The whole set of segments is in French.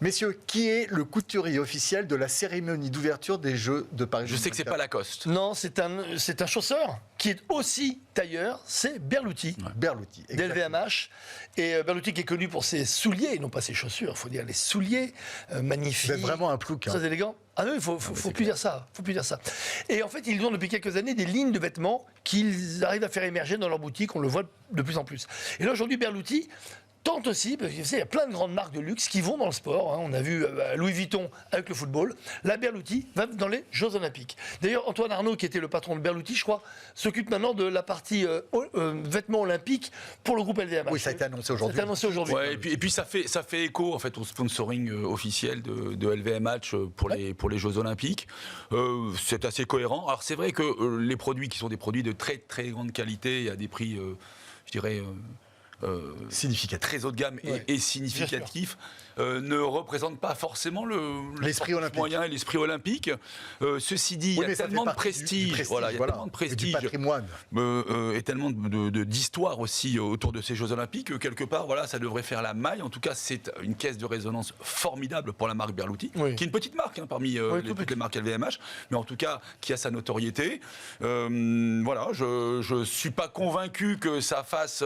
Messieurs, qui est le couturier officiel de la cérémonie d'ouverture des Jeux de Paris 2024 ? Je sais que c'est pas Lacoste. Non, c'est un chausseur qui est aussi tailleur, c'est Berluti. Ouais. Berluti, d'LVMH. Et Berluti qui est connu pour ses souliers, et non pas ses chaussures, il faut dire les souliers magnifiques. C'est vraiment un plouc. Très élégant. Ah non, il faut plus dire ça. Faut plus dire ça. Et en fait, ils ont depuis quelques années des lignes de vêtements qu'ils arrivent à faire émerger dans leur boutique. On le voit de plus en plus. Et là, aujourd'hui, Berluti tente aussi, parce qu'il y a plein de grandes marques de luxe qui vont dans le sport. Hein. On a vu Louis Vuitton avec le football. La Berluti va dans les Jeux Olympiques. D'ailleurs, Antoine Arnaud, qui était le patron de Berluti, je crois, s'occupe maintenant de la partie vêtements olympiques pour le groupe LVMH. Oui, ça a été annoncé aujourd'hui. Ouais, et puis ça fait écho en fait au sponsoring officiel de LVMH pour les Jeux Olympiques. C'est assez cohérent. Alors c'est vrai que les produits qui sont des produits de très très grande qualité, à des prix, je dirais. Significatif. Très haut de gamme et significatif, ne représente pas forcément l'esprit olympique. Moyen et l'esprit olympique. Ceci dit, il y a tellement de prestige, il y a tellement de prestige, et du patrimoine, et tellement d'histoire aussi autour de ces Jeux Olympiques que quelque part, voilà, ça devrait faire la maille. En tout cas, c'est une caisse de résonance formidable pour la marque Berluti, qui est une petite marque parmi toutes les marques LVMH, mais en tout cas qui a sa notoriété. Voilà, je suis pas convaincu que ça fasse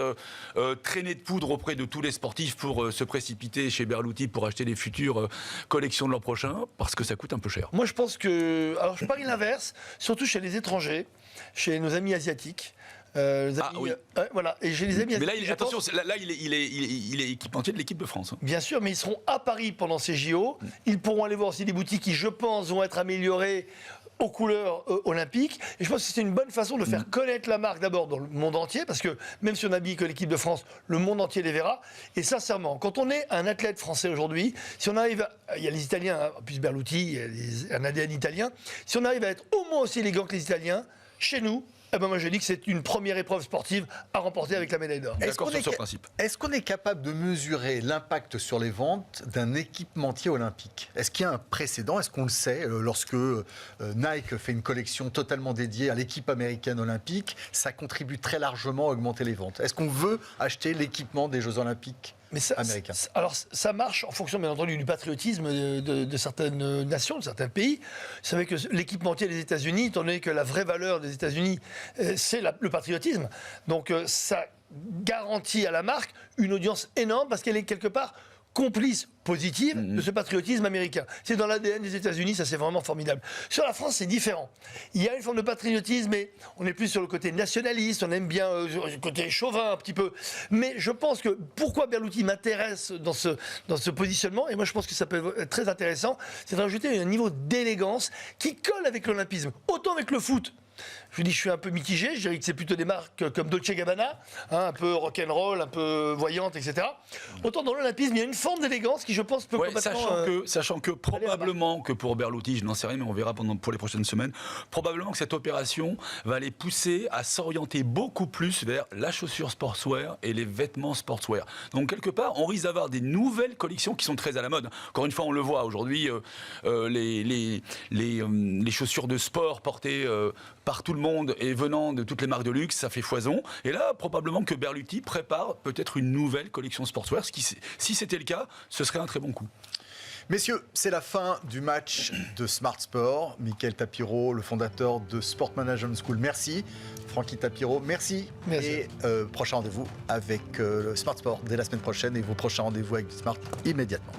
traîner de poudre auprès de tous les sportifs pour se précipiter chez Berluti pour acheter les futures collections de l'an prochain, parce que ça coûte un peu cher. Moi, je pense que... Alors, je parie l'inverse, surtout chez les étrangers, chez nos amis asiatiques. Voilà. Et j'ai les amis mais là, attention, là, il est équipementier de l'équipe de France. Bien sûr, mais ils seront à Paris pendant ces JO. Ils pourront aller voir aussi des boutiques qui, je pense, vont être améliorées aux couleurs olympiques. Et je pense que c'est une bonne façon de faire connaître la marque d'abord dans le monde entier, parce que même si on habille que l'équipe de France, le monde entier les verra. Et sincèrement, quand on est un athlète français aujourd'hui, si on arrive il y a les Italiens, plus Berluti, il y a un ADN italien, si on arrive à être au moins aussi élégant que les Italiens, chez nous, moi je dis que c'est une première épreuve sportive à remporter avec la médaille d'or. D'accord sur ce principe. Est-ce qu'on est capable de mesurer l'impact sur les ventes d'un équipementier olympique ? Est-ce qu'il y a un précédent ? Est-ce qu'on le sait lorsque Nike fait une collection totalement dédiée à l'équipe américaine olympique, ça contribue très largement à augmenter les ventes. Est-ce qu'on veut acheter l'équipement des Jeux olympiques américains ? Alors ça marche en fonction bien entendu du patriotisme de certaines nations, de certains pays. Vous savez que l'équipementier des États-Unis, étant donné que la vraie valeur des États-Unis, c'est le patriotisme. Donc ça garantit à la marque une audience énorme parce qu'elle est quelque part complice positive de ce patriotisme américain. C'est dans l'ADN des États-Unis, ça c'est vraiment formidable. Sur la France, c'est différent. Il y a une forme de patriotisme, mais on est plus sur le côté nationaliste, on aime bien le côté chauvin un petit peu. Mais je pense que pourquoi Berluti m'intéresse dans ce positionnement, et moi je pense que ça peut être très intéressant, c'est de rajouter un niveau d'élégance qui colle avec l'olympisme, autant avec le foot. Je suis un peu mitigé, je dirais que c'est plutôt des marques comme Dolce & Gabbana, un peu rock'n'roll, un peu voyante, etc. Autant dans l'olympisme, il y a une forme d'élégance qui, je pense, peut complètement... Sachant que probablement que pour Berluti, je n'en sais rien, mais on verra pour les prochaines semaines, probablement que cette opération va les pousser à s'orienter beaucoup plus vers la chaussure sportswear et les vêtements sportswear. Donc, quelque part, on risque d'avoir des nouvelles collections qui sont très à la mode. Encore une fois, on le voit aujourd'hui, les chaussures de sport portées par tout le monde et venant de toutes les marques de luxe, ça fait foison. Et là, probablement que Berluti prépare peut-être une nouvelle collection sportswear, ce qui, si c'était le cas, ce serait un très bon coup. Messieurs, c'est la fin du match de Smart Sport. Mickaël Tapiro, le fondateur de Sport Management School, merci. Francky Tapiro, merci. Et prochain rendez-vous avec le Smart Sport dès la semaine prochaine et vos prochains rendez-vous avec Smart immédiatement.